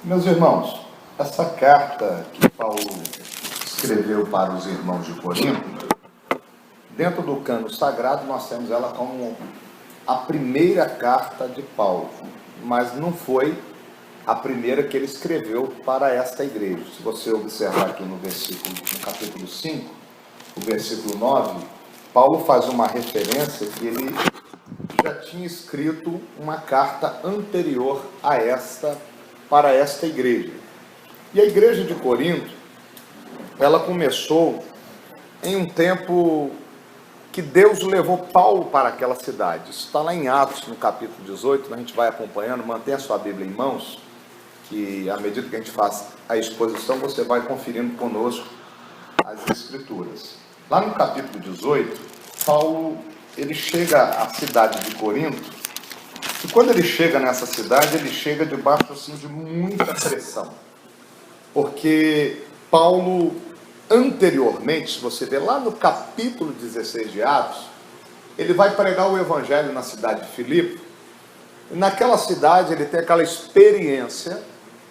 Meus irmãos, essa carta que Paulo escreveu para os irmãos de Corinto, dentro do cânon sagrado nós temos ela como a primeira carta de Paulo, mas não foi a primeira que ele escreveu para esta igreja. Se você observar aqui no capítulo 5, o versículo 9, Paulo faz uma referência que ele já tinha escrito uma carta anterior a esta, para esta igreja. E a igreja de Corinto, ela começou em um tempo que Deus levou Paulo para aquela cidade. Isso está lá em Atos, no capítulo 18, a gente vai acompanhando, mantenha a sua Bíblia em mãos, que à medida que a gente faz a exposição, você vai conferindo conosco as Escrituras. Lá no capítulo 18, Paulo, ele chega à cidade de Corinto, e quando ele chega nessa cidade, ele chega debaixo assim, de muita pressão. Porque Paulo, anteriormente, se você ver lá no capítulo 16 de Atos, ele vai pregar o evangelho na cidade de Filipe. E naquela cidade ele tem aquela experiência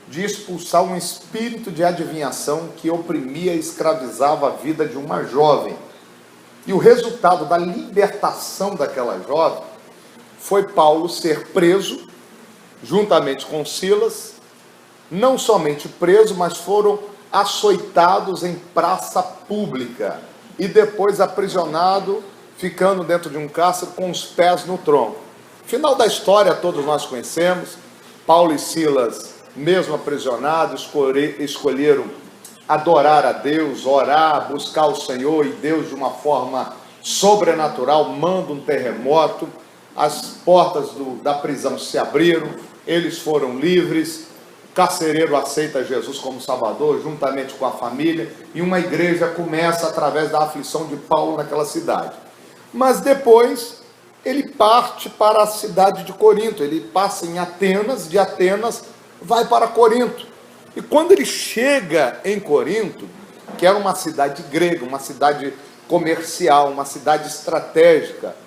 de expulsar um espírito de adivinhação que oprimia e escravizava a vida de uma jovem. E o resultado da libertação daquela jovem foi Paulo ser preso, juntamente com Silas, não somente preso, mas foram açoitados em praça pública, e depois aprisionado, ficando dentro de um cárcere com os pés no tronco. Final da história todos nós conhecemos. Paulo e Silas, mesmo aprisionados, escolheram adorar a Deus, orar, buscar o Senhor, e Deus, de uma forma sobrenatural, manda um terremoto, as portas da prisão se abriram, eles foram livres, o carcereiro aceita Jesus como Salvador, juntamente com a família, e uma igreja começa através da aflição de Paulo naquela cidade. Mas depois, ele parte para a cidade de Corinto, ele passa em Atenas, de Atenas vai para Corinto. E quando ele chega em Corinto, que era uma cidade grega, uma cidade comercial, uma cidade estratégica,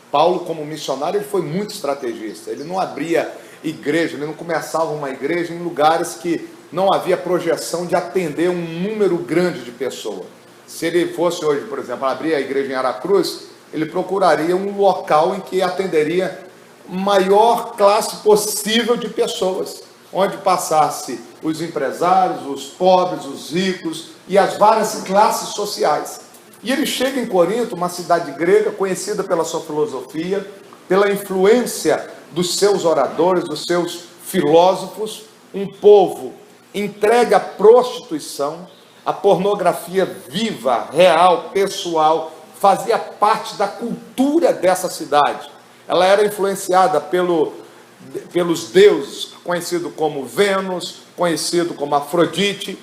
Paulo, como missionário, ele foi muito estrategista. Ele não abria igreja, ele não começava uma igreja em lugares que não havia projeção de atender um número grande de pessoas. Se ele fosse hoje, por exemplo, abrir a igreja em Aracruz, ele procuraria um local em que atenderia a maior classe possível de pessoas, onde passasse os empresários, os pobres, os ricos e as várias classes sociais. E ele chega em Corinto, uma cidade grega, conhecida pela sua filosofia, pela influência dos seus oradores, dos seus filósofos, um povo entregue à prostituição, à pornografia viva, real, pessoal, fazia parte da cultura dessa cidade. Ela era influenciada pelos deuses, conhecido como Vênus, conhecido como Afrodite.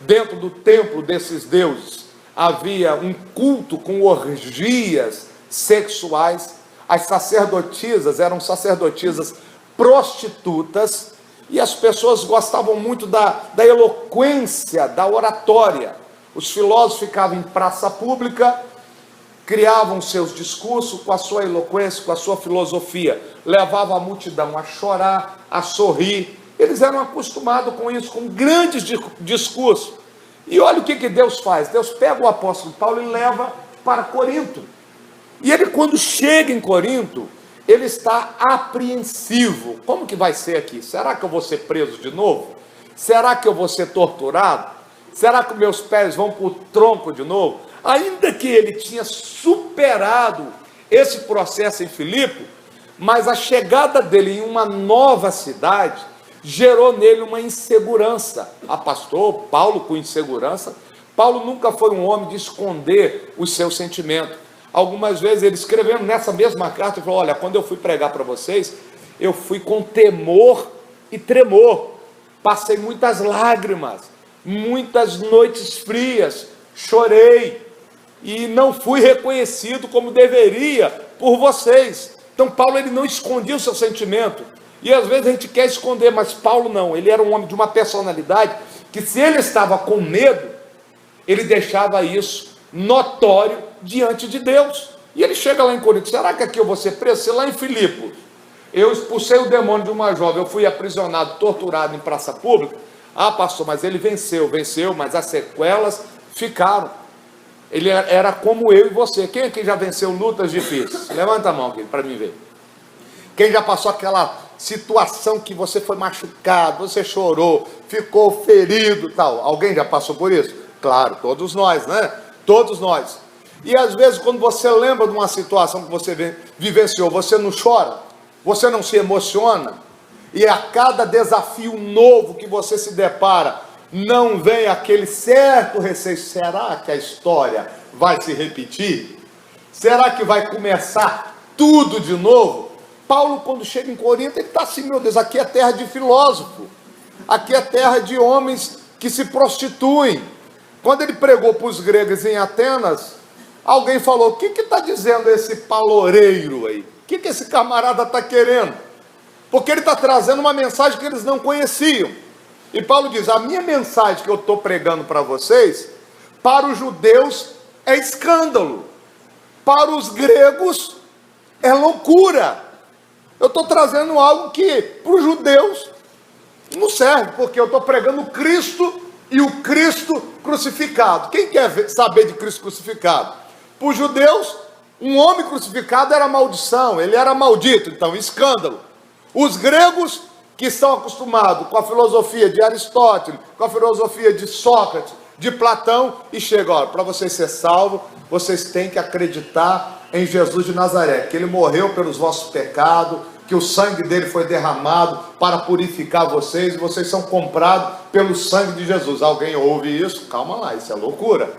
Dentro do templo desses deuses havia um culto com orgias sexuais. As sacerdotisas eram sacerdotisas prostitutas, e as pessoas gostavam muito da eloquência, da oratória. Os filósofos ficavam em praça pública, criavam seus discursos com a sua eloquência, com a sua filosofia, levavam a multidão a chorar, a sorrir. Eles eram acostumados com isso, com grandes discursos. E olha o que Deus faz. Deus pega o apóstolo Paulo e leva para Corinto. E ele, quando chega em Corinto, ele está apreensivo. Como que vai ser aqui? Será que eu vou ser preso de novo? Será que eu vou ser torturado? Será que meus pés vão para o tronco de novo? Ainda que ele tinha superado esse processo em Filipe, mas a chegada dele em uma nova cidade gerou nele uma insegurança. Pastor Paulo com insegurança. Paulo nunca foi um homem de esconder os seus sentimentos. Algumas vezes ele escrevendo nessa mesma carta, ele falou: olha, quando eu fui pregar para vocês, eu fui com temor e tremor, passei muitas lágrimas, muitas noites frias, chorei, e não fui reconhecido como deveria por vocês. Então Paulo, ele não escondia o seu sentimento, e às vezes a gente quer esconder, mas Paulo não. Ele era um homem de uma personalidade que, se ele estava com medo, ele deixava isso notório diante de Deus. E ele chega lá em Corinto: será que aqui eu vou ser preso? Se lá em Filipos eu expulsei o demônio de uma jovem, eu fui aprisionado, torturado em praça pública, Ah, pastor, mas ele venceu, mas as sequelas ficaram. Ele era como eu e você. Quem aqui já venceu lutas difíceis? Levanta a mão aqui para mim ver. Quem já passou aquela situação que você foi machucado, você chorou, ficou ferido, tal? Alguém já passou por isso? Claro, todos nós, né? Todos nós. E às vezes quando você lembra de uma situação que você vivenciou, você não chora, você não se emociona, e a cada desafio novo que você se depara, não vem aquele certo receio. Será que a história vai se repetir? Será que vai começar tudo de novo? Paulo, quando chega em Corinto, ele está assim: meu Deus, aqui é terra de filósofo, aqui é terra de homens que se prostituem. Quando ele pregou para os gregos em Atenas, alguém falou: o que está dizendo esse paloreiro aí? O que esse camarada está querendo? Porque ele está trazendo uma mensagem que eles não conheciam. E Paulo diz: a minha mensagem que eu estou pregando para vocês, para os judeus é escândalo, para os gregos é loucura. Eu estou trazendo algo que para os judeus não serve, porque eu estou pregando Cristo e o Cristo crucificado. Quem quer saber de Cristo crucificado? Para os judeus, um homem crucificado era maldição, ele era maldito, então escândalo. Os gregos, que estão acostumados com a filosofia de Aristóteles, com a filosofia de Sócrates, de Platão, e chega: olha, para vocês ser salvos, vocês têm que acreditar em Jesus de Nazaré, que ele morreu pelos vossos pecados, que o sangue dele foi derramado para purificar vocês, e vocês são comprados pelo sangue de Jesus. Alguém ouve isso? Calma lá, isso é loucura.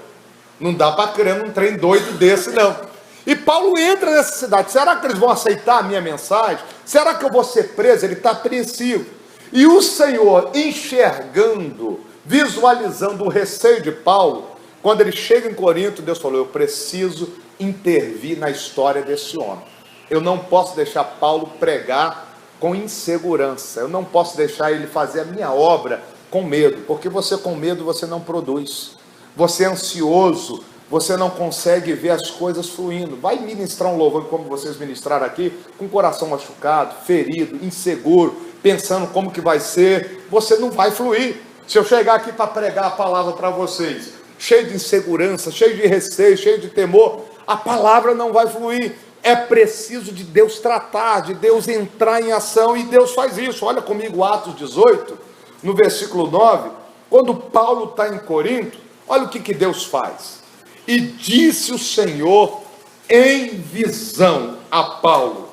Não dá para crer num trem doido desse, não. E Paulo entra nessa cidade. Será que eles vão aceitar a minha mensagem? Será que eu vou ser preso? Ele está apreensivo. E o Senhor, enxergando, visualizando o receio de Paulo, quando ele chega em Corinto, Deus falou: eu preciso intervir na história desse homem. Eu não posso deixar Paulo pregar com insegurança. Eu não posso deixar ele fazer a minha obra com medo, porque você com medo você não produz. Você é ansioso, você não consegue ver as coisas fluindo. Vai ministrar um louvor como vocês ministraram aqui, com o coração machucado, ferido, inseguro, pensando como que vai ser, você não vai fluir. Se eu chegar aqui para pregar a palavra para vocês, cheio de insegurança, cheio de receio, cheio de temor, a palavra não vai fluir. É preciso de Deus tratar, de Deus entrar em ação, e Deus faz isso. Olha comigo Atos 18, no versículo 9, quando Paulo está em Corinto, olha o que Deus faz. E disse o Senhor em visão a Paulo: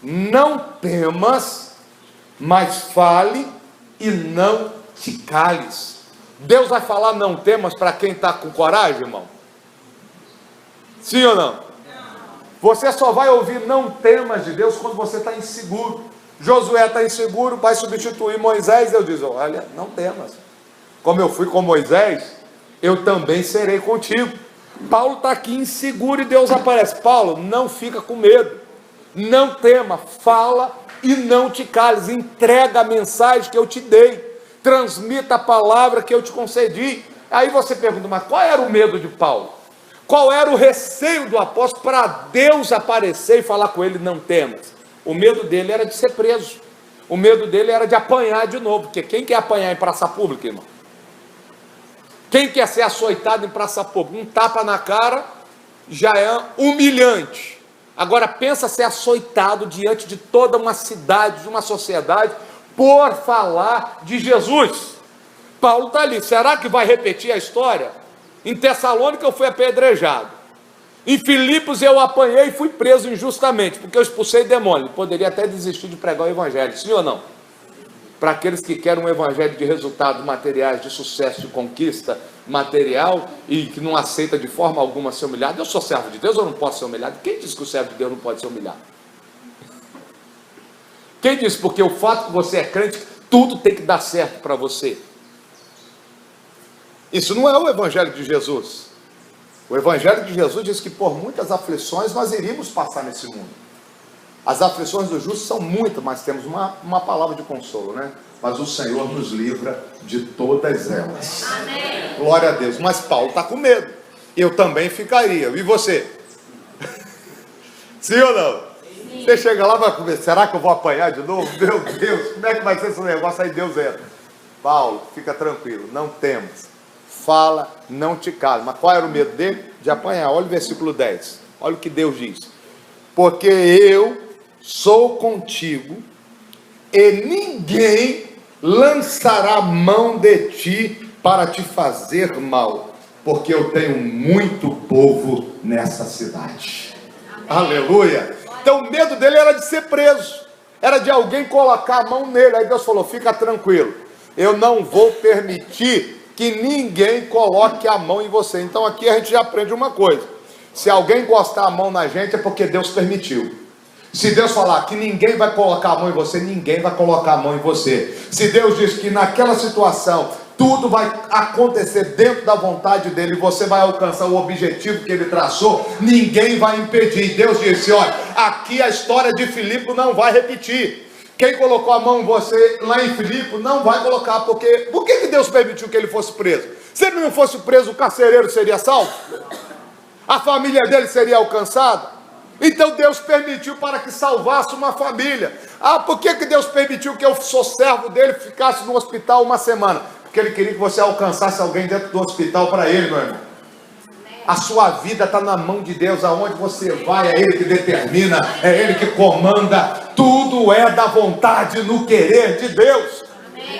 não temas, mas fale e não te cales. Deus vai falar não temas para quem está com coragem, irmão? Sim ou não? Você só vai ouvir não temas de Deus quando você está inseguro. Josué está inseguro, vai substituir Moisés. Deus diz: olha, não temas. Como eu fui com Moisés, eu também serei contigo. Paulo está aqui inseguro e Deus aparece: Paulo, não fica com medo, não tema, fala e não te cales, entrega a mensagem que eu te dei, transmita a palavra que eu te concedi. Aí você pergunta: mas qual era o medo de Paulo? Qual era o receio do apóstolo para Deus aparecer e falar com ele: não temas? O medo dele era de ser preso, o medo dele era de apanhar de novo, porque quem quer apanhar em praça pública, irmão? Quem quer ser açoitado em praça pública? Um tapa na cara já é humilhante. Agora pensa ser açoitado diante de toda uma cidade, de uma sociedade, por falar de Jesus. Paulo está ali. Será que vai repetir a história? Em Tessalônica eu fui apedrejado. Em Filipos eu apanhei e fui preso injustamente, porque eu expulsei demônio. Poderia até desistir de pregar o evangelho, sim ou não? Para aqueles que querem um evangelho de resultados materiais, de sucesso, de conquista material, e que não aceita de forma alguma ser humilhado. Eu sou servo de Deus, eu não posso ser humilhado. Quem disse que o servo de Deus não pode ser humilhado? Quem disse? Porque o fato que você é crente, tudo tem que dar certo para você. Isso não é o evangelho de Jesus. O evangelho de Jesus diz que por muitas aflições nós iríamos passar nesse mundo. As aflições do justo são muitas, mas temos uma palavra de consolo, né? Mas o Senhor nos livra de todas elas. Amém. Glória a Deus. Mas Paulo está com medo. Eu também ficaria. E você? Sim ou não? Sim. Você chega lá e vai comer: será que eu vou apanhar de novo? Meu Deus, como é que vai ser esse negócio? Aí Deus entra. Paulo, fica tranquilo, não temas. Fala, não te cala. Mas qual era o medo dele? De apanhar. Olha o versículo 10. Olha o que Deus diz. Porque eu sou contigo e ninguém lançará mão de ti para te fazer mal, porque eu tenho muito povo nessa cidade. Amém. Aleluia. Então o medo dele era de ser preso, era de alguém colocar a mão nele. Aí Deus falou, fica tranquilo, eu não vou permitir que ninguém coloque a mão em você. Então aqui a gente já aprende uma coisa: se alguém encostar a mão na gente é porque Deus permitiu. Se Deus falar que ninguém vai colocar a mão em você, ninguém vai colocar a mão em você. Se Deus diz que naquela situação tudo vai acontecer dentro da vontade dele, e você vai alcançar o objetivo que ele traçou, ninguém vai impedir. Deus disse, olha, aqui a história de Filipe não vai repetir. Quem colocou a mão em você lá em Filipe não vai colocar, porque por que Deus permitiu que ele fosse preso? Se ele não fosse preso, o carcereiro seria salvo? A família dele seria alcançada? Então Deus permitiu para que salvasse uma família. Ah, por que Deus permitiu que eu sou servo dele ficasse no hospital uma semana? Porque ele queria que você alcançasse alguém dentro do hospital para ele, meu irmão. A sua vida está na mão de Deus. Aonde você vai, é Ele que determina, é Ele que comanda. Tudo é da vontade, no querer de Deus.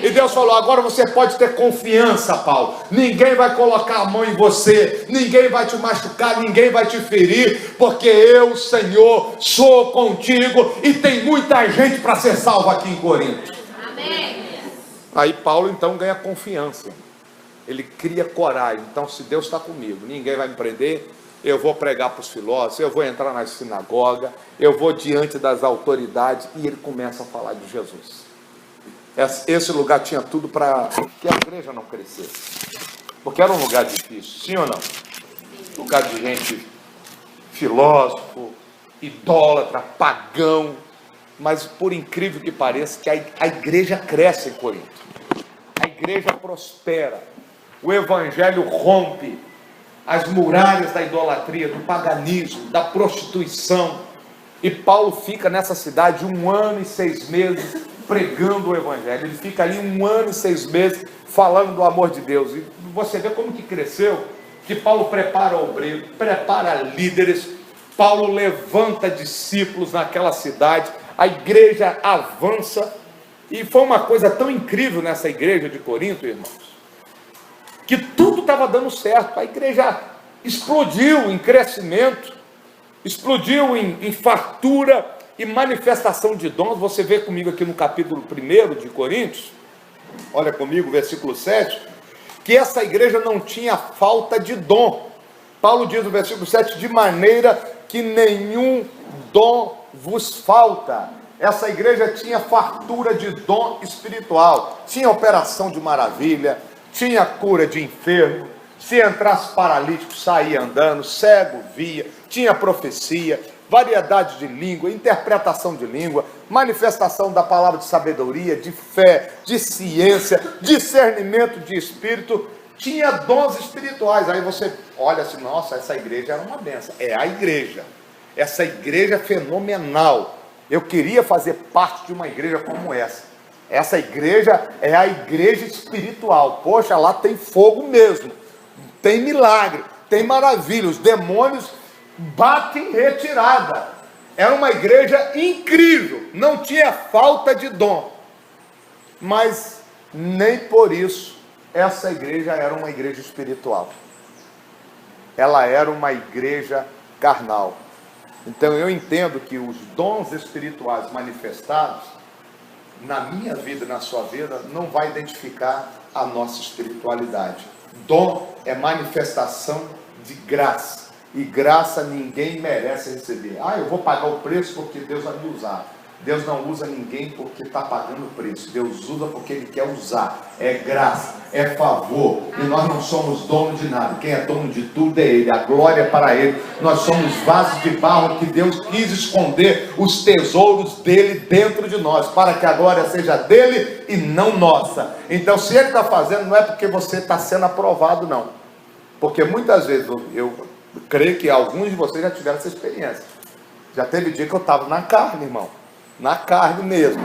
E Deus falou, agora você pode ter confiança, Paulo. Ninguém vai colocar a mão em você, ninguém vai te machucar, ninguém vai te ferir, porque eu, Senhor, sou contigo. E tem muita gente para ser salva aqui em Corinto. Amém. Aí Paulo então ganha confiança, ele cria coragem. Então, se Deus está comigo, ninguém vai me prender. Eu vou pregar para os filósofos, eu vou entrar na sinagoga, eu vou diante das autoridades. E ele começa a falar de Jesus. Esse lugar tinha tudo para que a igreja não crescesse, porque era um lugar difícil, sim ou não? Lugar de gente filósofo, idólatra, pagão. Mas por incrível que pareça, que a igreja cresce em Corinto, a igreja prospera, o evangelho rompe as muralhas da idolatria, do paganismo, da prostituição. E Paulo fica nessa cidade 1 ano e 6 meses pregando o evangelho. Ele fica ali 1 ano e 6 meses falando do amor de Deus. E você vê como que cresceu, que Paulo prepara obreiros, prepara líderes, Paulo levanta discípulos naquela cidade, a igreja avança. E foi uma coisa tão incrível nessa igreja de Corinto, irmãos, que tudo estava dando certo. A igreja explodiu em crescimento, explodiu em fartura e manifestação de dons. Você vê comigo aqui no capítulo 1 de Coríntios, olha comigo, versículo 7, que essa igreja não tinha falta de dom. Paulo diz no versículo 7, de maneira que nenhum dom vos falta. Essa igreja tinha fartura de dom espiritual, tinha operação de maravilha, tinha cura de enfermo, se entrasse paralítico saía andando, cego via, tinha profecia, variedade de língua, interpretação de língua, manifestação da palavra de sabedoria, de fé, de ciência, discernimento de espírito, tinha dons espirituais. Aí você olha assim, nossa, essa igreja era uma benção. É a igreja, essa igreja é fenomenal. Eu queria fazer parte de uma igreja como essa. Essa igreja é a igreja espiritual. Poxa, lá tem fogo mesmo, tem milagre, tem maravilha, os demônios batem em retirada. Era uma igreja incrível, não tinha falta de dom. Mas nem por isso essa igreja era uma igreja espiritual. Ela era uma igreja carnal. Então eu entendo que os dons espirituais manifestados na minha vida e na sua vida não vai identificar a nossa espiritualidade. Dom é manifestação de graça, e graça ninguém merece receber. Ah, eu vou pagar o preço porque Deus vai me usar. Deus não usa ninguém porque está pagando o preço. Deus usa porque Ele quer usar. É graça, é favor. E nós não somos dono de nada. Quem é dono de tudo é Ele. A glória é para Ele. Nós somos vasos de barro que Deus quis esconder os tesouros dEle dentro de nós, para que a glória seja dEle e não nossa. Então, se Ele está fazendo, não é porque você está sendo aprovado, não. Porque muitas vezes, eu creio que alguns de vocês já tiveram essa experiência. Já teve dia que eu estava na carne, irmão. Na carne mesmo.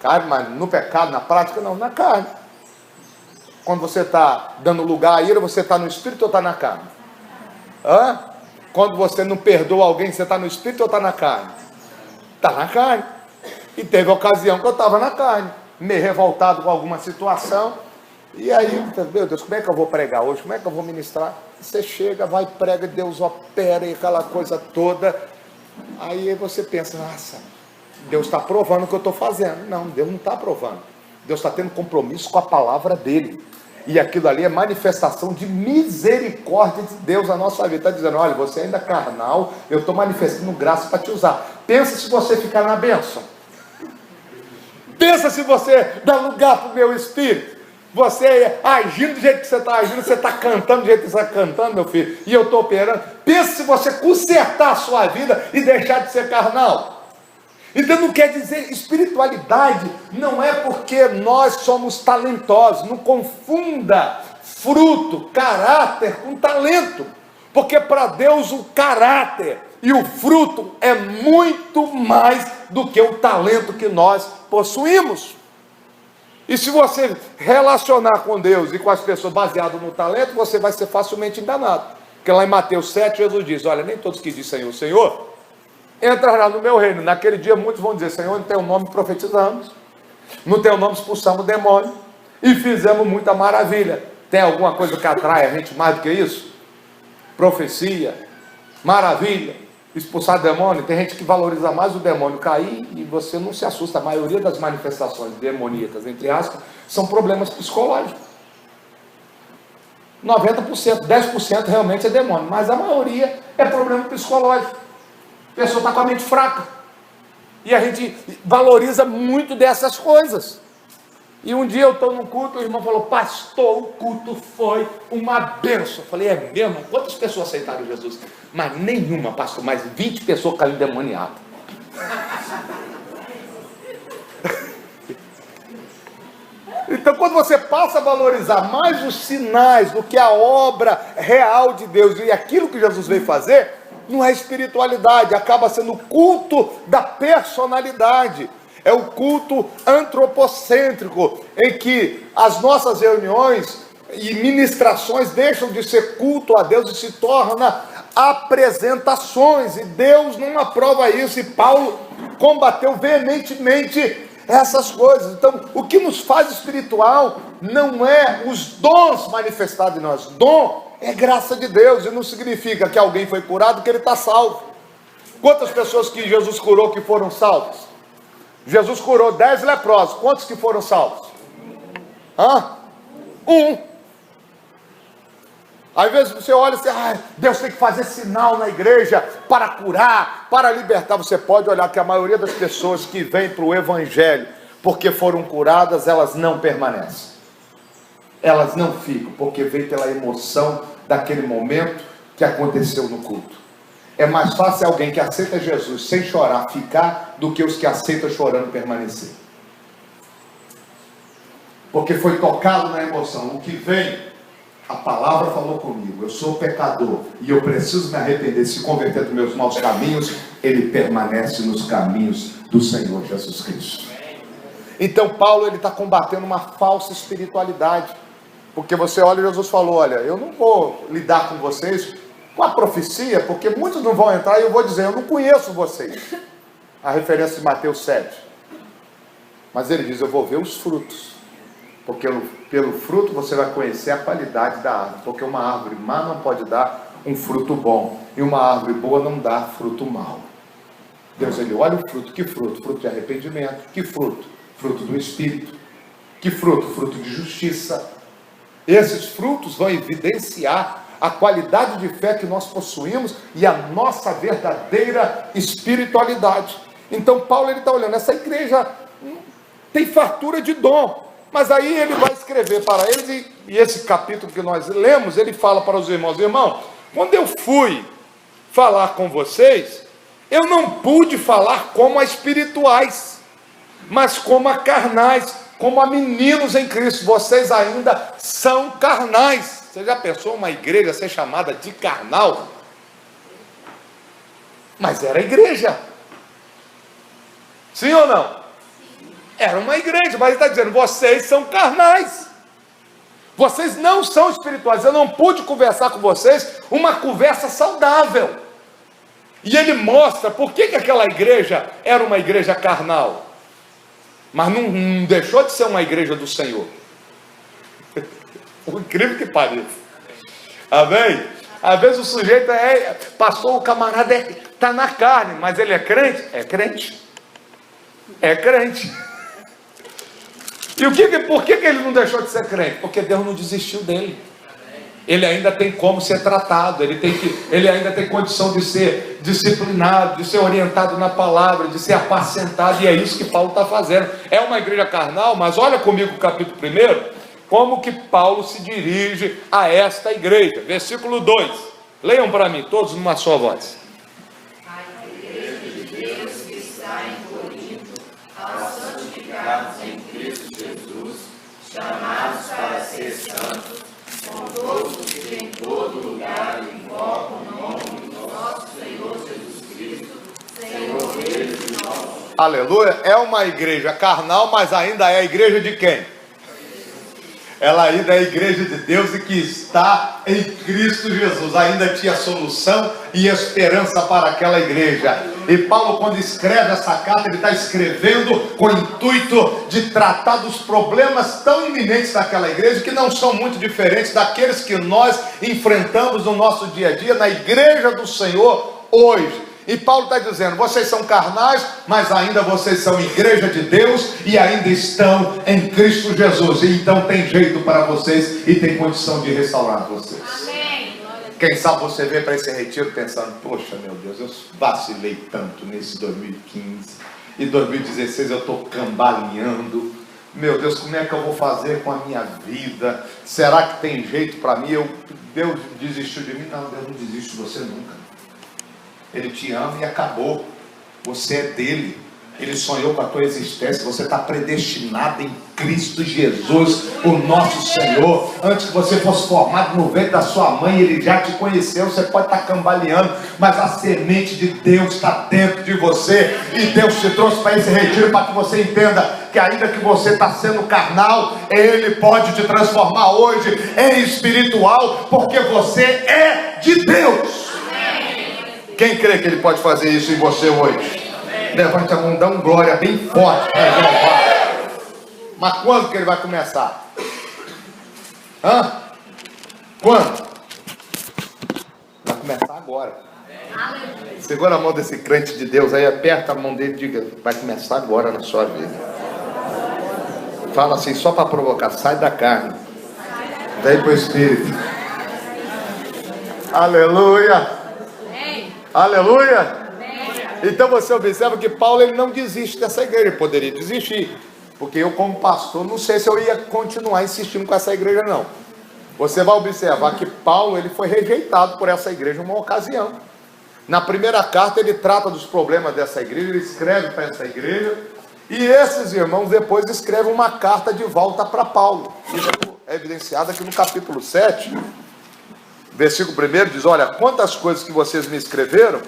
Carne, mas no pecado, na prática, não, na carne. Quando você está dando lugar à ira, você está no espírito ou está na carne? Quando você não perdoa alguém, você está no espírito ou está na carne? Está na carne. E teve ocasião que eu estava na carne, meio revoltado com alguma situação. E aí, meu Deus, como é que eu vou pregar hoje? Como é que eu vou ministrar? Você chega, vai, prega, Deus opera e aquela coisa toda. Aí você pensa, nossa, Deus está provando o que eu estou fazendo. Não, Deus não está provando. Deus está tendo compromisso com a palavra dele. E aquilo ali é manifestação de misericórdia de Deus na nossa vida. Está dizendo, olha, você ainda é carnal, eu estou manifestando graça para te usar. Pensa se você ficar na bênção. Pensa se você dá lugar para o meu espírito. Você agindo do jeito que você está agindo, você está cantando do jeito que você está cantando, meu filho, e eu estou operando. Pensa se você consertar a sua vida e deixar de ser carnal. Então não quer dizer, espiritualidade não é porque nós somos talentosos. Não confunda fruto, caráter com talento, porque para Deus o caráter e o fruto é muito mais do que o talento que nós possuímos. E se você relacionar com Deus e com as pessoas baseado no talento, você vai ser facilmente enganado. Porque lá em Mateus 7, Jesus diz, olha, nem todos que dizem Senhor, Senhor, entrará no meu reino. Naquele dia muitos vão dizer, Senhor, no teu nome profetizamos, no teu nome expulsamos o demônio e fizemos muita maravilha. Tem alguma coisa que atrai a gente mais do que isso? Profecia, maravilha, expulsar demônio. Tem gente que valoriza mais o demônio cair e você não se assusta. A maioria das manifestações demoníacas, entre aspas, são problemas psicológicos. 90%, 10% realmente é demônio, mas a maioria é problema psicológico. A pessoa está com a mente fraca. E a gente valoriza muito dessas coisas. E um dia eu estou num culto, o irmão falou, pastor, o culto foi uma bênção. Eu falei, é mesmo? Quantas pessoas aceitaram Jesus? Mas nenhuma, pastor, mas 20 pessoas caíram endemoniadas. Então quando você passa a valorizar mais os sinais do que a obra real de Deus e aquilo que Jesus veio fazer, não é espiritualidade, acaba sendo o culto da personalidade. É o culto antropocêntrico, em que as nossas reuniões e ministrações deixam de ser culto a Deus e se torna apresentações, e Deus não aprova isso, e Paulo combateu veementemente essas coisas. Então, o que nos faz espiritual não é os dons manifestados em nós. Dom é graça de Deus, e não significa que alguém foi curado, que ele está salvo. Quantas pessoas que Jesus curou que foram salvos? Jesus curou 10 leprosos, quantos que foram salvos? Um. Às vezes você olha e diz, Deus tem que fazer sinal na igreja para curar, para libertar. Você pode olhar que a maioria das pessoas que vêm para o evangelho porque foram curadas, elas não permanecem. Elas não ficam, porque veio pela emoção daquele momento que aconteceu no culto. É mais fácil alguém que aceita Jesus sem chorar ficar, do que os que aceitam chorando permanecer. Porque foi tocado na emoção. O que vem, a palavra falou comigo, eu sou pecador e eu preciso me arrepender, se converter dos meus maus caminhos. Ele permanece nos caminhos do Senhor Jesus Cristo. Então Paulo está combatendo uma falsa espiritualidade, porque você olha, Jesus falou, olha, eu não vou lidar com vocês com a profecia, porque muitos não vão entrar, e eu vou dizer, eu não conheço vocês. A referência de Mateus 7. Mas ele diz, eu vou ver os frutos, porque pelo fruto você vai conhecer a qualidade da árvore, porque uma árvore má não pode dar um fruto bom, e uma árvore boa não dá fruto mau. Deus, ele olha o fruto, que fruto? Fruto de arrependimento. Que fruto? Fruto do Espírito. Que fruto? Fruto de justiça. Esses frutos vão evidenciar a qualidade de fé que nós possuímos e a nossa verdadeira espiritualidade. Então Paulo está olhando, essa igreja tem fartura de dom, mas aí ele vai escrever para eles, e esse capítulo que nós lemos, ele fala para os irmãos, quando eu fui falar com vocês, eu não pude falar como a espirituais, mas como a carnais, como a meninos em Cristo. Vocês ainda são carnais. Você já pensou uma igreja ser chamada de carnal? Mas era igreja. Sim ou não? Era uma igreja, mas ele está dizendo, vocês são carnais. Vocês não são espirituais. Eu não pude conversar com vocês uma conversa saudável. E ele mostra por que aquela igreja era uma igreja carnal, mas não deixou de ser uma igreja do Senhor. Por incrível que pareça. Amém? Às vezes o sujeito pastor, o camarada está na carne, mas ele é crente? É crente. É crente. E por que ele não deixou de ser crente? Porque Deus não desistiu dele. Ele ainda tem como ser tratado, ele ainda tem condição de ser disciplinado, de ser orientado na palavra, de ser apacentado, e é isso que Paulo está fazendo. É uma igreja carnal, mas olha comigo o capítulo 1, como que Paulo se dirige a esta igreja. Versículo 2, leiam para mim, todos numa só voz. A igreja de Deus que está em Corinto, aos santificados em Cristo Jesus, chamados para ser santos, com todos que em todo lugar invocam o nome do nosso Senhor Jesus Cristo, Senhor deles e nosso. Aleluia. É uma igreja carnal, mas ainda é a igreja de quem? Ela ainda é a igreja de Deus e que está em Cristo Jesus. Ainda tinha solução e esperança para aquela igreja. E Paulo, quando escreve essa carta, ele está escrevendo com o intuito de tratar dos problemas tão iminentes daquela igreja, que não são muito diferentes daqueles que nós enfrentamos no nosso dia a dia, na igreja do Senhor hoje. E Paulo está dizendo, vocês são carnais, mas ainda vocês são igreja de Deus e ainda estão em Cristo Jesus. E então tem jeito para vocês e tem condição de restaurar vocês. Amém. Quem sabe você vem para esse retiro pensando, poxa meu Deus, eu vacilei tanto nesse 2015 e 2016 eu estou cambaleando. Meu Deus, como é que eu vou fazer com a minha vida? Será que tem jeito para mim? Deus desistiu de mim? Não, Deus não desiste de você nunca. Ele te ama e acabou. Você é dele. Ele sonhou com a tua existência. Você está predestinado em Cristo Jesus, o nosso Senhor. Antes que você fosse formado no ventre da sua mãe, Ele já te conheceu. Você pode estar cambaleando, mas a semente de Deus está dentro de você. E Deus te trouxe para esse retiro para que você entenda que ainda que você está sendo carnal, Ele pode te transformar hoje em espiritual, porque você é de Deus. Quem crê que Ele pode fazer isso em você hoje? Levante a mão, dá um glória bem forte para Jeová. Mas quando que Ele vai começar? Quando? Vai começar agora. Segura a mão desse crente de Deus aí, aperta a mão dele e diga, vai começar agora na sua vida. Fala assim, só para provocar, sai da carne, vem para o Espírito. Aleluia. Aleluia! Então você observa que Paulo ele não desiste dessa igreja. Ele poderia desistir, porque eu como pastor não sei se eu ia continuar insistindo com essa igreja não. Você vai observar que Paulo ele foi rejeitado por essa igreja em uma ocasião. Na primeira carta ele trata dos problemas dessa igreja, ele escreve para essa igreja, e esses irmãos depois escrevem uma carta de volta para Paulo. Isso é evidenciado aqui no capítulo 7. Versículo 1 diz, olha, quantas coisas que vocês me escreveram.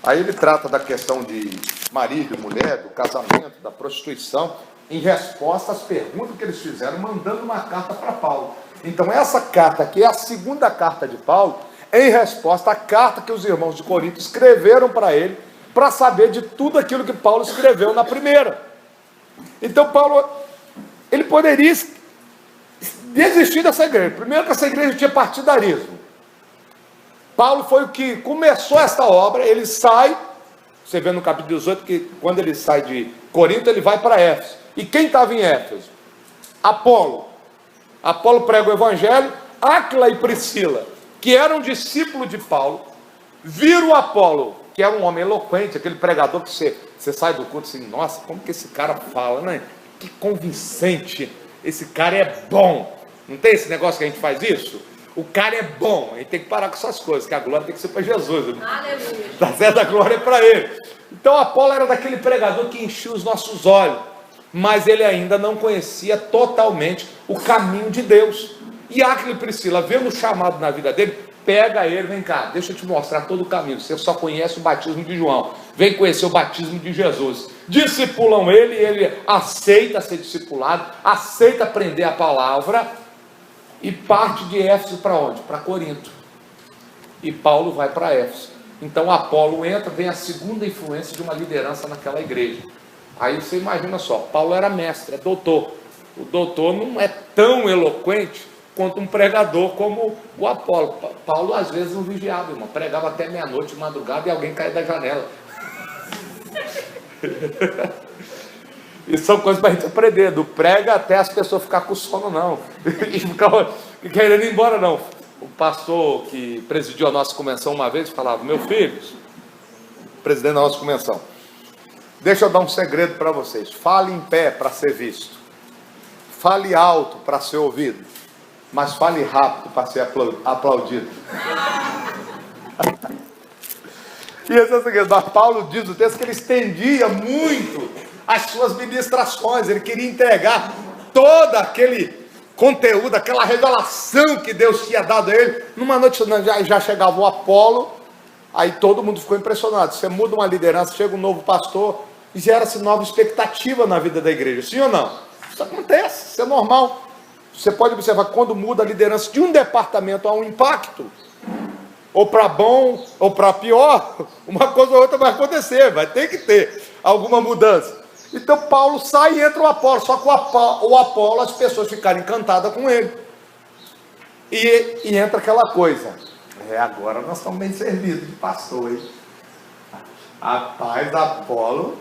Aí ele trata da questão de marido e mulher, do casamento, da prostituição, em resposta às perguntas que eles fizeram, mandando uma carta para Paulo. Então essa carta aqui é a segunda carta de Paulo, em resposta à carta que os irmãos de Corinto escreveram para ele, para saber de tudo aquilo que Paulo escreveu na primeira. Então Paulo, ele poderia desistir dessa igreja. Primeiro que essa igreja tinha partidarismo. Paulo foi o que começou esta obra. Ele sai, você vê no capítulo 18 que quando ele sai de Corinto ele vai para Éfeso. E quem estava em Éfeso? Apolo prega o evangelho. Áquila e Priscila, que eram discípulos de Paulo, viram Apolo, que era um homem eloquente, aquele pregador que você sai do culto assim, nossa, como que esse cara fala, né? Que convincente, esse cara é bom. Não tem esse negócio que a gente faz isso? O cara é bom, a gente tem que parar com essas coisas, que a glória tem que ser para Jesus. Aleluia. Tá certo? A glória é para ele. Então Apolo era daquele pregador que enchia os nossos olhos, mas ele ainda não conhecia totalmente o caminho de Deus. E Áquila e Priscila, vendo o chamado na vida dele, pega ele, vem cá, deixa eu te mostrar todo o caminho. Você só conhece o batismo de João, vem conhecer o batismo de Jesus. Discipulam ele, ele aceita ser discipulado, aceita aprender a palavra. e parte de Éfeso para onde? Para Corinto. E Paulo vai para Éfeso. Então Apolo entra, vem a segunda influência de uma liderança naquela igreja. Aí você imagina só, Paulo era mestre, é doutor. O doutor não é tão eloquente quanto um pregador como o Apolo. Paulo às vezes não vigiava, irmão, pregava até meia-noite, madrugada, e alguém caía da janela. Isso são coisas para a gente aprender, do prega até as pessoas ficar com sono não, e ficar querendo ir embora não. O pastor que presidiu a nossa convenção uma vez falava: meu filho, presidente da nossa convenção, deixa eu dar um segredo para vocês: fale em pé para ser visto, fale alto para ser ouvido, mas fale rápido para ser aplaudido. E esse é o segredo. Mas Paulo diz no texto que ele estendia muito as suas ministrações, ele queria entregar todo aquele conteúdo, aquela revelação que Deus tinha dado a ele. Numa noite já chegava o Apolo, aí todo mundo ficou impressionado. Você muda uma liderança, chega um novo pastor, e gera-se nova expectativa na vida da igreja, sim ou não? Isso acontece, isso é normal. Você pode observar, quando muda a liderança de um departamento, há um impacto, ou para bom, ou para pior, uma coisa ou outra vai acontecer, vai ter que ter alguma mudança. Então Paulo sai e entra o Apolo, só que o Apolo, as pessoas ficaram encantadas com ele, e entra aquela coisa: agora nós estamos bem servidos de pastor, hein? Rapaz, Apolo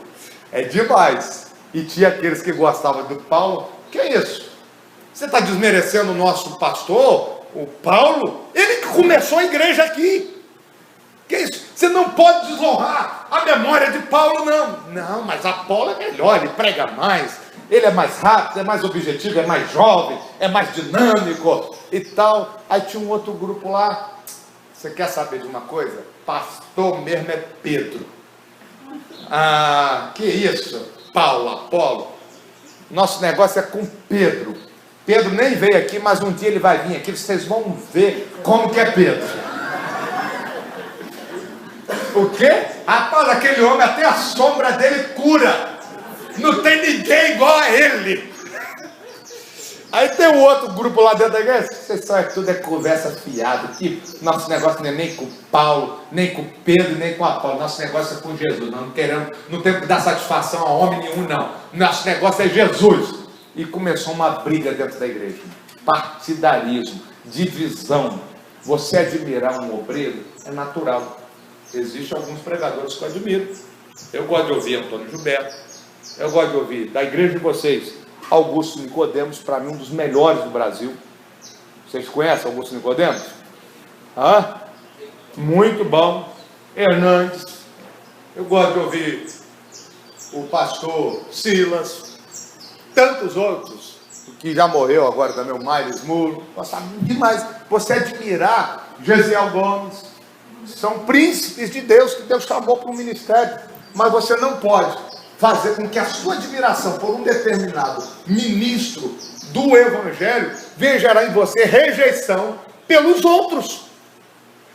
é demais. E tinha aqueles que gostavam do Paulo. Que é isso? Você está desmerecendo o nosso pastor, o Paulo? Ele que começou a igreja aqui. Que é isso? Você não pode desonrar a memória de Paulo, não. Não, mas Apolo é melhor, ele prega mais, ele é mais rápido, é mais objetivo, é mais jovem, é mais dinâmico e tal. Aí tinha um outro grupo lá. Você quer saber de uma coisa? Pastor mesmo é Pedro. Ah, que isso? Paulo, Apolo. Nosso negócio é com Pedro. Pedro nem veio aqui, mas um dia ele vai vir aqui, vocês vão ver como que é Pedro. O quê? Rapaz, aquele homem, até a sombra dele cura. Não tem ninguém igual a ele. Aí tem um outro grupo lá dentro da igreja. Vocês sabem que tudo é conversa fiada. Que nosso negócio não é nem com Paulo, nem com Pedro, nem com Apolo. Nosso negócio é com Jesus. Nós não temos que dar satisfação a homem nenhum, não. Nosso negócio é Jesus. E começou uma briga dentro da igreja. Partidarismo, divisão. Você admirar um obreiro é natural. Existem alguns pregadores que eu admiro. Eu gosto de ouvir Antônio Gilberto. Eu gosto de ouvir da igreja de vocês, Augusto Nicodemos, para mim um dos melhores do Brasil. Vocês conhecem Augusto Nicodemos? Muito bom. Hernandes. Eu gosto de ouvir o pastor Silas, tantos outros, que já morreu agora também, o Maires Muro. Gostava demais. Você admirar Gesiel Gomes. São príncipes de Deus que Deus chamou para o ministério, mas você não pode fazer com que a sua admiração por um determinado ministro do evangelho venha gerar em você rejeição pelos outros.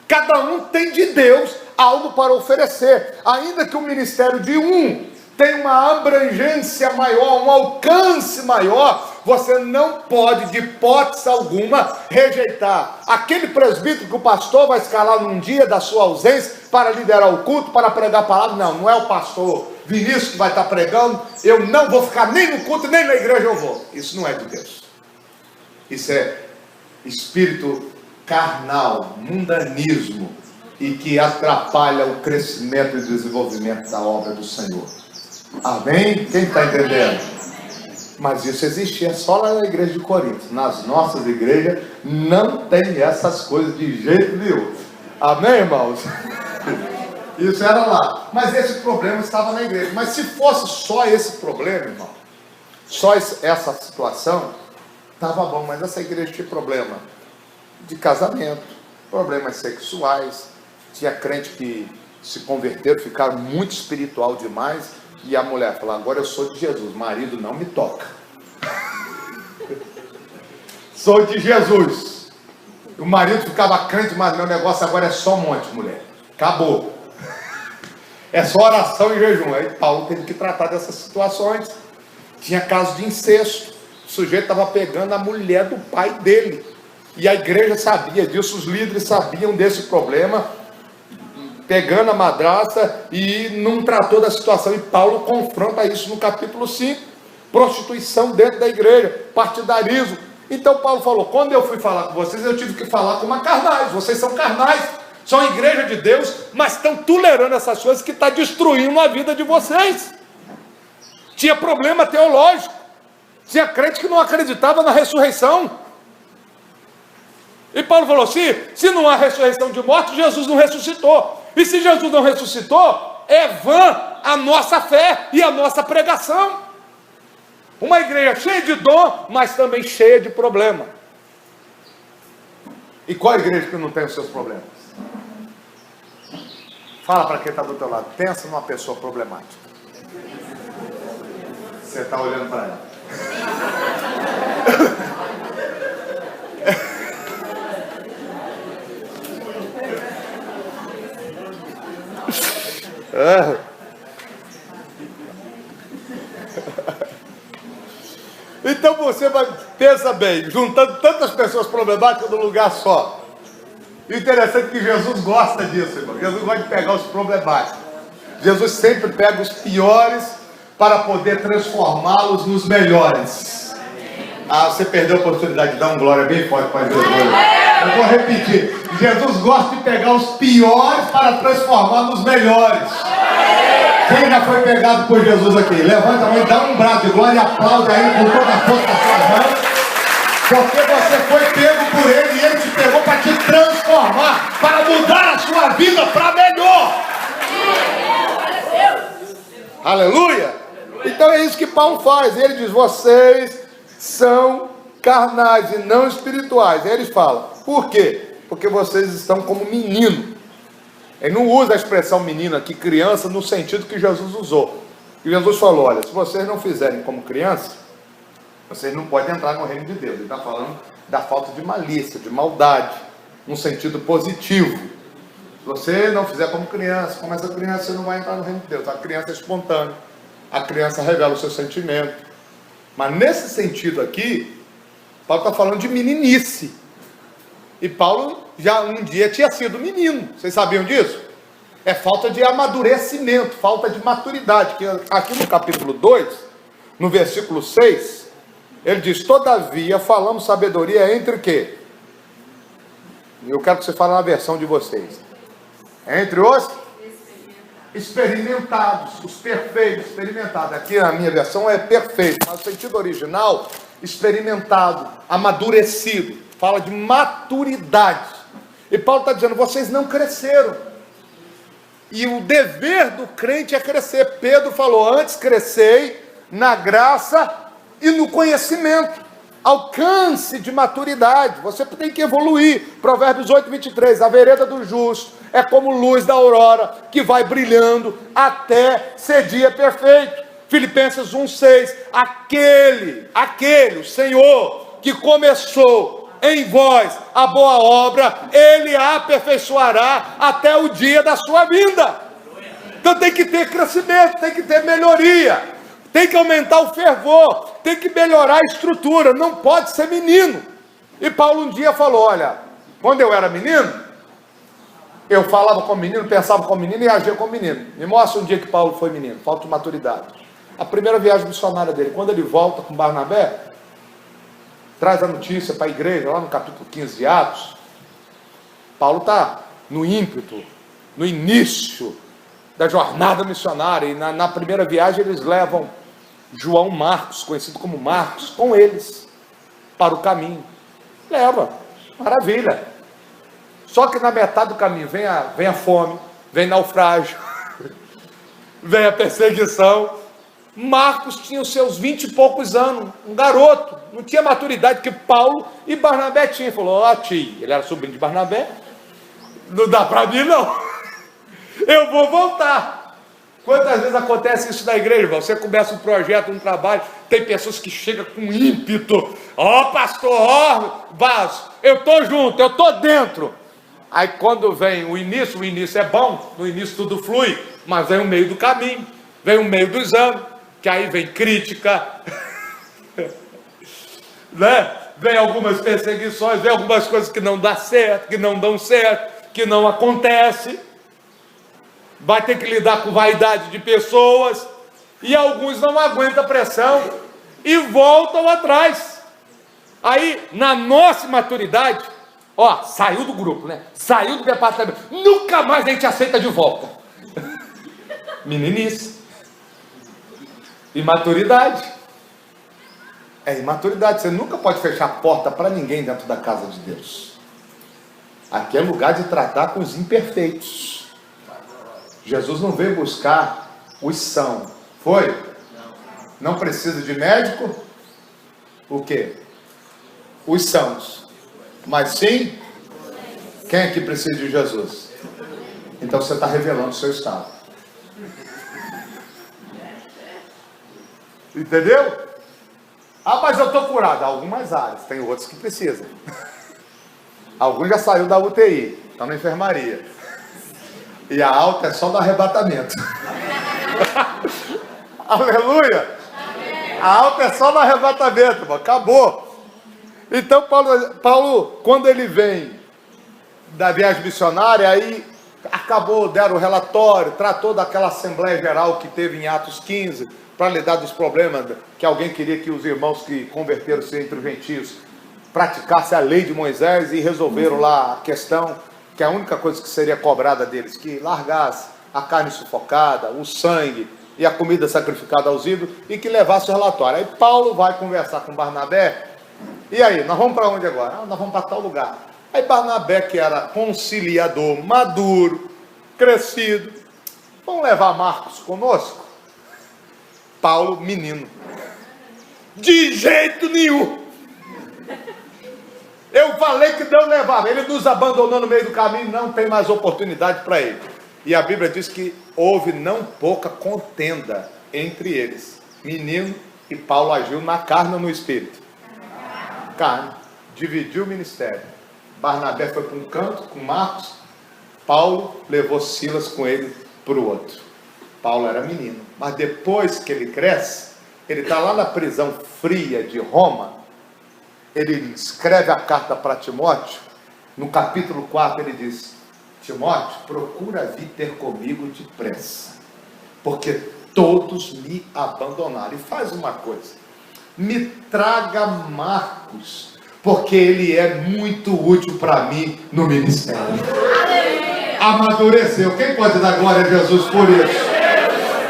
Cada um tem de Deus algo para oferecer, ainda que o ministério de um tenha uma abrangência maior, um alcance maior. Você não pode, de hipótese alguma, rejeitar aquele presbítero que o pastor vai escalar num dia da sua ausência para liderar o culto, para pregar a palavra. Não é o pastor Vinícius que vai estar pregando. Eu não vou ficar nem no culto, nem na igreja eu vou. Isso não é de Deus. Isso é espírito carnal, mundanismo, e que atrapalha o crescimento e desenvolvimento da obra do Senhor. Amém? Quem está entendendo? Mas isso existia só lá na igreja de Corinto. Nas nossas igrejas não tem essas coisas de jeito nenhum. Amém, irmãos? Isso era lá. Mas esse problema estava na igreja. Mas se fosse só esse problema, irmão, só essa situação, estava bom. Mas essa igreja tinha problema de casamento, problemas sexuais. Tinha crente que se converteram, ficaram muito espiritual demais. E a mulher falou: agora eu sou de Jesus, marido não me toca. Sou de Jesus. O marido ficava crente, mas meu negócio agora é só monte, mulher. Acabou. É só oração e jejum. Aí Paulo teve que tratar dessas situações. Tinha caso de incesto. O sujeito estava pegando a mulher do pai dele. E a igreja sabia disso, os líderes sabiam desse problema, pegando a madrasta, e não tratou da situação. E Paulo confronta isso no capítulo 5. Prostituição dentro da igreja, partidarismo. Então Paulo falou, quando eu fui falar com vocês, eu tive que falar como carnais. Vocês são carnais, são a igreja de Deus, mas estão tolerando essas coisas que está destruindo a vida de vocês. Tinha problema teológico, tinha crente que não acreditava na ressurreição. E Paulo falou, se não há ressurreição de mortos, Jesus não ressuscitou. E se Jesus não ressuscitou, é vã a nossa fé e a nossa pregação. Uma igreja cheia de dom, mas também cheia de problema. E qual igreja que não tem os seus problemas? Fala para quem está do teu lado, pensa numa pessoa problemática. Você está olhando para ela. Então você vai, pensa bem, juntando tantas pessoas problemáticas num lugar só. E o interessante é que Jesus gosta disso, irmão. Jesus gosta de pegar os problemáticos. Jesus sempre pega os piores para poder transformá-los nos melhores. Ah, você perdeu a oportunidade de dar um glória bem forte para Jesus. Eu vou repetir. Jesus gosta de pegar os piores para transformar nos melhores. Quem já foi pegado por Jesus aqui? Levanta a mão e dá um brado de glória e aplaude a Ele com toda a força da sua mão. Porque você foi pego por Ele e Ele te pegou para te transformar, para mudar a sua vida para melhor. Aleluia! Então é isso que Paulo faz. Ele diz, vocês são carnais e não espirituais. Aí ele fala, por quê? Porque vocês estão como menino. Ele não usa a expressão menino aqui, criança, no sentido que Jesus usou. E Jesus falou, olha, se vocês não fizerem como criança, vocês não podem entrar no reino de Deus. Ele está falando da falta de malícia, de maldade, num sentido positivo. Se você não fizer como essa criança, você não vai entrar no reino de Deus. A criança é espontânea, a criança revela o seu sentimento. Mas nesse sentido aqui, Paulo está falando de meninice. E Paulo já um dia tinha sido menino. Vocês sabiam disso? É falta de amadurecimento, falta de maturidade. Que aqui no capítulo 2, no versículo 6, ele diz, todavia falamos sabedoria entre o quê? Eu quero que você fale na versão de vocês. Entre os experimentados, os perfeitos, experimentados. Aqui a minha versão é perfeito, mas o sentido original, experimentado, amadurecido. Fala de maturidade. E Paulo está dizendo, vocês não cresceram. E o dever do crente é crescer. Pedro falou, antes crescei na graça e no conhecimento. Alcance de maturidade. Você tem que evoluir. Provérbios 8:23. A vereda do justo é como luz da aurora, que vai brilhando até ser dia perfeito. Filipenses 1:6. Aquele, o Senhor, que começou em vós a boa obra, Ele a aperfeiçoará até o dia da sua vinda. Então tem que ter crescimento, tem que ter melhoria, tem que aumentar o fervor, tem que melhorar a estrutura, não pode ser menino. E Paulo um dia falou, olha, quando eu era menino, eu falava como menino, pensava como menino e agia como menino. Me mostra um dia que Paulo foi menino, falta de maturidade. A primeira viagem missionária dele, quando ele volta com Barnabé, traz a notícia para a igreja, lá no capítulo 15 de Atos. Paulo está no ímpeto, no início da jornada missionária. E na primeira viagem eles levam João Marcos, conhecido como Marcos, com eles, para o caminho. Leva, maravilha. Só que na metade do caminho vem a fome, vem naufrágio, vem a perseguição. Marcos tinha os seus 20 e poucos anos, um garoto, não tinha maturidade que Paulo e Barnabé tinham. Falou, tio, ele era sobrinho de Barnabé, não dá para mim não, eu vou voltar. Quantas vezes acontece isso na igreja, irmão? Você começa um projeto, um trabalho, tem pessoas que chegam com ímpeto, pastor, vaso, eu estou junto, eu estou dentro. Aí quando vem o início é bom, no início tudo flui, mas vem o meio do caminho, vem o meio dos anos, que aí vem crítica, né? vem algumas perseguições, vem algumas coisas que não dão certo, que não dão certo, que não acontece. Vai ter que lidar com vaidade de pessoas, e alguns não aguentam a pressão e voltam atrás. Aí, na nossa maturidade, ó, saiu do grupo, né? Saiu do departamento, nunca mais a gente aceita de volta. Meninice. Imaturidade. É imaturidade. Você nunca pode fechar a porta para ninguém dentro da casa de Deus. Aqui é lugar de tratar com os imperfeitos. Jesus não veio buscar os são. Foi? Não precisa de médico? O quê? Os sãos. Mas sim, quem aqui precisa de Jesus? Então você está revelando o seu estado. Entendeu? Ah, mas eu estou curado. Algumas áreas, tem outros que precisam. Alguns já saiu da UTI, estão na enfermaria. E a alta é só do arrebatamento. Aleluia! A alta é só no arrebatamento, irmão. Acabou. Então Paulo, quando ele vem da viagem missionária, aí acabou, deram o relatório, tratou daquela Assembleia Geral que teve em Atos 15, para lidar dos problemas, que alguém queria que os irmãos que converteram-se entre os gentios praticassem a lei de Moisés, e resolveram lá a questão, que a única coisa que seria cobrada deles, que largasse a carne sufocada, o sangue e a comida sacrificada aos ídolos, e que levasse o relatório. Aí Paulo vai conversar com Barnabé. E aí, nós vamos para onde agora? Nós vamos para tal lugar. Aí Barnabé, que era conciliador, maduro, crescido, vamos levar Marcos conosco? Paulo, menino, de jeito nenhum. Eu falei que não levava, ele nos abandonou no meio do caminho, não tem mais oportunidade para ele. E a Bíblia diz que houve não pouca contenda entre eles. Menino, e Paulo agiu na carne ou no espírito? Carne. Dividiu o ministério. Barnabé foi para um canto com Marcos, Paulo levou Silas com ele para o outro. Paulo era menino, mas depois que ele cresce, ele está lá na prisão fria de Roma, ele escreve a carta para Timóteo. No capítulo 4 ele diz: Timóteo, procura vir ter comigo depressa, porque todos me abandonaram. E faz uma coisa, me traga Marcos, porque ele é muito útil para mim no ministério. Amadureceu. Quem pode dar glória a Jesus por isso?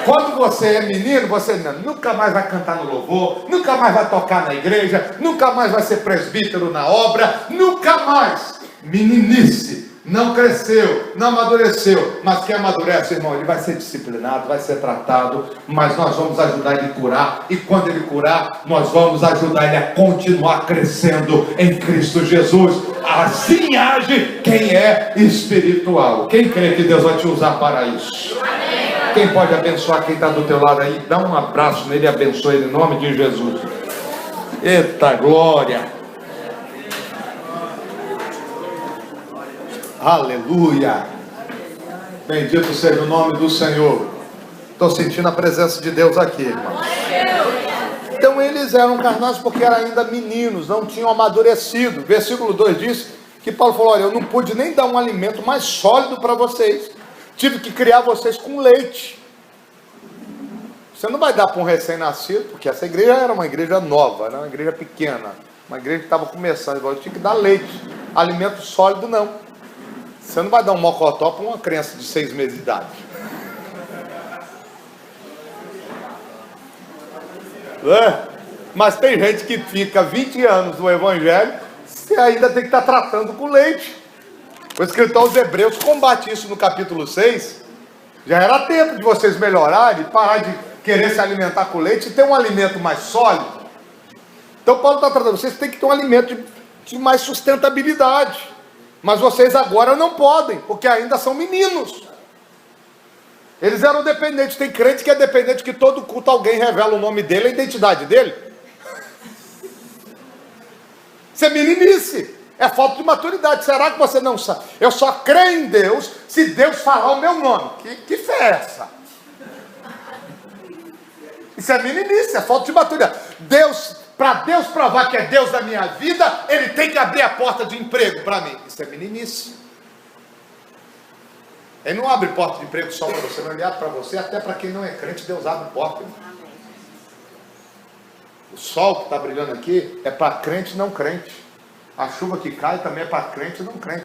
Quando você é menino, você nunca mais vai cantar no louvor, nunca mais vai tocar na igreja, nunca mais vai ser presbítero na obra, nunca mais. Meninice, não cresceu, não amadureceu, mas quem amadurece, irmão, ele vai ser disciplinado, vai ser tratado, mas nós vamos ajudar ele a curar, e quando ele curar, nós vamos ajudar ele a continuar crescendo em Cristo Jesus. Assim age quem é espiritual. Quem crê que Deus vai te usar para isso? Quem pode abençoar quem está do teu lado aí? Dá um abraço nele e abençoe ele em nome de Jesus. Eita glória! Aleluia! Bendito seja o nome do Senhor. Estou sentindo a presença de Deus aqui, irmãos. Então eles eram carnais porque eram ainda meninos, não tinham amadurecido. Versículo 2 diz que Paulo falou: olha, eu não pude nem dar um alimento mais sólido para vocês. Tive que criar vocês com leite. Você não vai dar para um recém-nascido, porque essa igreja era uma igreja nova, era uma igreja pequena, uma igreja que estava começando. Eu tinha que dar leite, alimento sólido não. Você não vai dar um mocotó para uma criança de 6 meses de idade. Mas tem gente que fica 20 anos no evangelho, você ainda tem que estar tratando com leite. O escritor aos Hebreus combate isso no capítulo 6. Já era tempo de vocês melhorarem, parar de querer se alimentar com leite e ter um alimento mais sólido. Então Paulo está tratando, vocês têm que ter um alimento de mais sustentabilidade. Mas vocês agora não podem, porque ainda são meninos. Eles eram dependentes. Tem crente que é dependente que todo culto alguém revela o nome dele, a identidade dele. Isso é meninice. É falta de maturidade. Será que você não sabe? Eu só creio em Deus se Deus falar o meu nome. Que fé é essa? Isso é meninice, é falta de maturidade. Deus, Para Deus provar que é Deus da minha vida, Ele tem que abrir a porta de emprego para mim. Isso é meninice. Ele não abre porta de emprego só para você, não. Ele abre para você, até para quem não é crente, Deus abre porta. O sol que está brilhando aqui é para crente e não crente. A chuva que cai também é para crente e não crente.